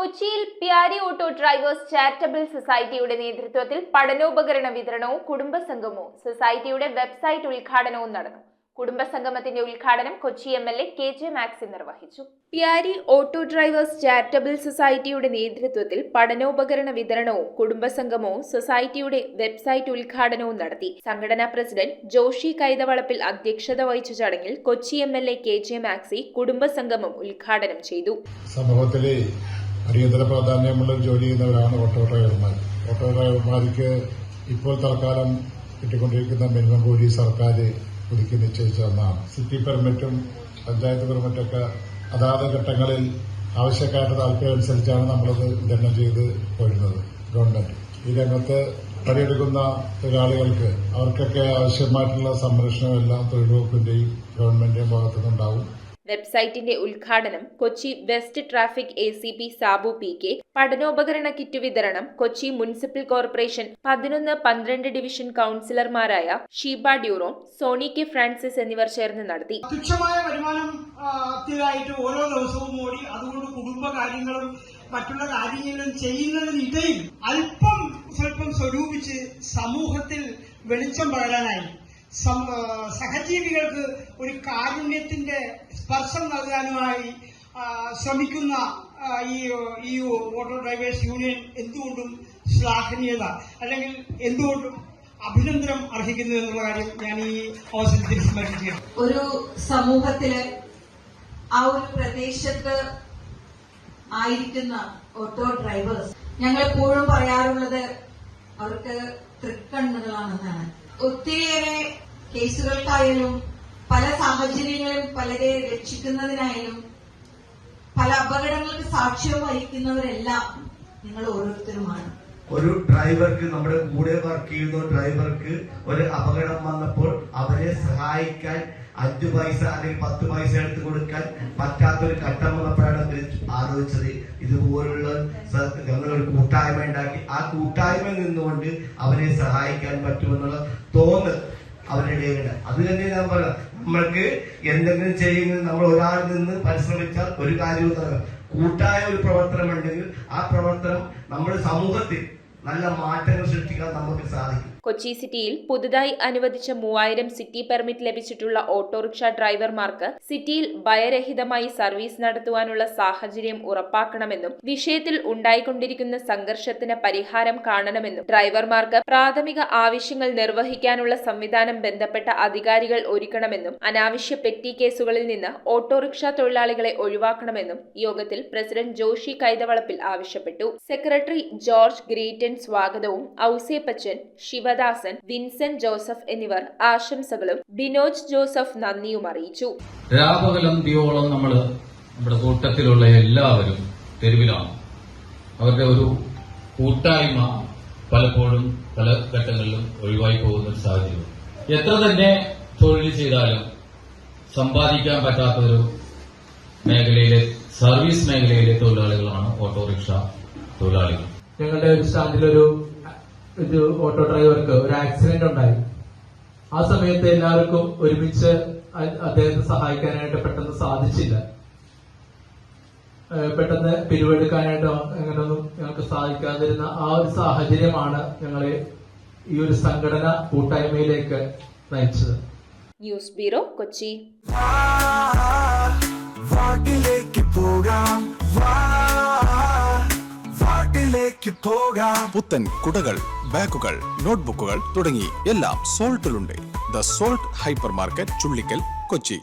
കൊച്ചിയിൽ പ്യാരി auto drivers charitable സൊസൈറ്റിയുടെ നേതൃത്വത്തിൽ പഠനോപകരണ വിതരണവും കുടുംബസംഗമവും സൊസൈറ്റിയുടെ വെബ്സൈറ്റ് ഉദ്ഘാടനവും നടന്നു. കുടുംബസംഗമത്തിന്റെ ഉദ്ഘാടനം കൊച്ചി എംഎൽഎ കെ.ജെ. മാക്സി നിർവഹിച്ചു. പ്യാരി ഓട്ടോ ഡ്രൈവേഴ്സ് ചാരിറ്റബിൾ സൊസൈറ്റിയുടെ നേതൃത്വത്തിൽ പഠനോപകരണ വിതരണവും കുടുംബസംഗമവും സൊസൈറ്റിയുടെ വെബ്സൈറ്റ് ഉദ്ഘാടനവും നടത്തി. സംഘടനാ പ്രസിഡന്റ് ജോഷി കൈതവളപ്പിൽ അധ്യക്ഷത വഹിച്ച ചടങ്ങിൽ കൊച്ചി എംഎൽഎ കെ.ജെ. മാക്സി കുടുംബസംഗമം ഉദ്ഘാടനം ചെയ്തു. സമൂഹത്തിലെ അടിയന്തര പ്രാധാന്യമുള്ള ജോലി ചെയ്യുന്നവരാണ് ഓട്ടോ ഡ്രൈവർമാർ. ഓട്ടോ ഡ്രൈവർമാർക്ക് ഇപ്പോൾ തൽക്കാലം കിട്ടിക്കൊണ്ടിരിക്കുന്ന മിനിമം കൂലി സർക്കാർ പുതുക്കി നിശ്ചയിച്ച ഒന്നാണ്. സിറ്റി പെർമിറ്റും പഞ്ചായത്ത് പെർമിറ്റൊക്കെ അതാത് ഘട്ടങ്ങളിൽ ആവശ്യക്കാരുടെ താല്പര്യം അനുസരിച്ചാണ് നമ്മളത് വിതരണം ചെയ്ത് പോരുന്നത്. ഗവൺമെന്റ് ഈ രംഗത്ത് പണിയെടുക്കുന്ന തൊഴിലാളികൾക്ക് അവർക്കൊക്കെ ആവശ്യമായിട്ടുള്ള സംരക്ഷണമെല്ലാം തൊഴിൽ വകുപ്പിന്റെയും ഗവൺമെന്റിന്റെയും ഭാഗത്തുനിന്നുണ്ടാവും. വെബ്സൈറ്റിന്റെ ഉദ്ഘാടനം Kochi west traffic ACP Sabu PK, പഠനോപകരണ കിറ്റ് വിതരണം കൊച്ചി മുനിസിപ്പൽ കോർപ്പറേഷൻ 11-12 ഡിവിഷൻ കൌൺസിലർമാരായ ഷീബ ഡ്യൂറോൺ, സോണി കെ ഫ്രാൻസിസ് എന്നിവർ ചേർന്ന് നടത്തി. തുച്ഛമായ വരുമാനത്തിലായിട്ട് ഓരോ ദിവസവും ഓടി അതുകൊണ്ട് കുടുംബകാര്യങ്ങളും മറ്റുള്ള കാര്യങ്ങളും ചെയ്യുന്നതിനിടയിൽ സ്വല്പം സ്വരൂപിച്ച് സമൂഹത്തിൽ വെളിച്ചം പകരാനായി സഹജീവികൾക്ക് ഒരു കാരുണ്യത്തിന്റെ സ്പർശം നൽകാനുമായി ശ്രമിക്കുന്ന ഈ ഓട്ടോ ഡ്രൈവേഴ്സ് യൂണിയൻ എന്തുകൊണ്ടും ശ്ലാഘനീയത അല്ലെങ്കിൽ എന്തുകൊണ്ടും അഭിനന്ദനം അർഹിക്കുന്നു എന്നുള്ള കാര്യം ഞാൻ ഈ അവസരത്തിൽ സ്മരിക്കുകയാണ്. ഒരു സമൂഹത്തില് ആ ഒരു പ്രദേശത്ത് ആയിരിക്കുന്ന ഓട്ടോ ഡ്രൈവേഴ്സ് ഞങ്ങൾ എപ്പോഴും പറയാറുള്ളത് അവർക്ക് തൃക്കണ്ണുകളാണെന്നാണ്. ഒത്തിരിയേറെ കേസുകൾക്കായാലും പല സാഹചര്യങ്ങളും പലരെ രക്ഷിക്കുന്നതിനായാലും പല അപകടങ്ങൾക്ക് സാക്ഷ്യം വഹിക്കുന്നവരെല്ലാം നിങ്ങൾ ഓരോരുത്തരുമാണ്. ഒരു ഡ്രൈവർക്ക്, നമ്മുടെ കൂടെ വർക്ക് ചെയ്യുന്ന ഡ്രൈവർക്ക് ഒരു അപകടം വന്നപ്പോൾ അവരെ സഹായിക്കാൻ 5 പൈസ അല്ലെങ്കിൽ 10 പൈസ എടുത്ത് കൊടുക്കാൻ പറ്റാത്തൊരു ഘട്ടം വന്നപ്പോഴാണ് ആലോചിച്ചത് ഇതുപോലുള്ള ഞങ്ങളൊരു കൂട്ടായ്മ ഉണ്ടാക്കി ആ കൂട്ടായ്മയിൽ നിന്നുകൊണ്ട് അവരെ സഹായിക്കാൻ പറ്റുമെന്നുള്ള തോന്നൽ അവരുടെ ഇടയിലുണ്ട്. അത് തന്നെ ഞാൻ പറയാം, നമ്മൾക്ക് എന്തെങ്കിലും ചെയ്യുന്നത് നമ്മൾ ഒരാളിൽ നിന്ന് പരിശ്രമിച്ചാൽ ഒരു കാര്യവും നടക്കും. കൂട്ടായ ഒരു പ്രവർത്തനം ഉണ്ടെങ്കിൽ ആ പ്രവർത്തനം നമ്മുടെ സമൂഹത്തിൽ നല്ല മാറ്റങ്ങൾ സൃഷ്ടിക്കാൻ നമുക്ക് സാധിക്കും. കൊച്ചി സിറ്റിയിൽ പുതുതായി അനുവദിച്ച 3000 സിറ്റി പെർമിറ്റ് ലഭിച്ചിട്ടുള്ള ഓട്ടോറിക്ഷ ഡ്രൈവർമാർക്ക് സിറ്റിയിൽ ഭയരഹിതമായി സർവീസ് നടത്തുവാനുള്ള സാഹചര്യം ഉറപ്പാക്കണമെന്നും വിഷയത്തിൽ ഉണ്ടായിക്കൊണ്ടിരിക്കുന്ന സംഘർഷത്തിന് പരിഹാരം കാണണമെന്നും ഡ്രൈവർമാർക്ക് പ്രാഥമിക ആവശ്യങ്ങൾ നിർവഹിക്കാനുള്ള സംവിധാനം ബന്ധപ്പെട്ട അധികാരികൾ ഒരുക്കണമെന്നും അനാവശ്യ പെറ്റി കേസുകളിൽ നിന്ന് ഓട്ടോറിക്ഷ തൊഴിലാളികളെ ഒഴിവാക്കണമെന്നും യോഗത്തിൽ പ്രസിഡന്റ് ജോഷി കൈതവളപ്പിൽ ആവശ്യപ്പെട്ടു. സെക്രട്ടറി ജോർജ് ഗ്രീറ്റൻ സ്വാഗതവും ഔസേപ്പച്ചൻ, ശിവദാസൻ, വിൻസെന്റ് ജോസഫ് എന്നിവർ ആശംസകളും ബിനോജ് ജോസഫ് നന്ദിയും അറിയിച്ചു. രാപകലം ദിയോളം നമ്മുടെ കൂട്ടത്തിലുള്ള എല്ലാവരും തെരുവിലാണ്. അവരുടെ ഒരു കൂട്ടായ്മ പലപ്പോഴും പല ഘട്ടങ്ങളിലും ഒഴിവായി പോകുന്ന ഒരു സാഹചര്യം. എത്ര തന്നെ തൊഴിൽ ചെയ്താലും സമ്പാദിക്കാൻ പറ്റാത്ത ഒരു മേഖലയിലെ സർവീസ് മേഖലയിലെ തൊഴിലാളികളാണ് ഓട്ടോറിക്ഷ തൊഴിലാളികൾ. ഞങ്ങളുടെ ഒരു സ്റ്റാൻഡിലൊരു ഓട്ടോ ഡ്രൈവർക്ക് ഒരു ആക്സിഡന്റ് ഉണ്ടായി. ആ സമയത്ത് എല്ലാവർക്കും ഒരുമിച്ച് അദ്ദേഹത്തെ സഹായിക്കാനായിട്ട് പെട്ടെന്ന് സാധിച്ചില്ല. പെട്ടെന്ന് പിരിവെടുക്കാനായിട്ട് അങ്ങനെയൊന്നും ഞങ്ങൾക്ക് സാധിക്കാതിരുന്ന ആ ഒരു സാഹചര്യമാണ് ഞങ്ങളെ ഈ ഒരു സംഘടന കൂട്ടായ്മയിലേക്ക് നയിച്ചത്. News bureau, Kochi. പുത്തൻ കുടകൾ, ബാഗുകൾ, നോട്ട്ബുക്കുകൾ തുടങ്ങി എല്ലാം സോൾട്ടിലുണ്ട്. The salt hypermarket, Chullickal, Kochi.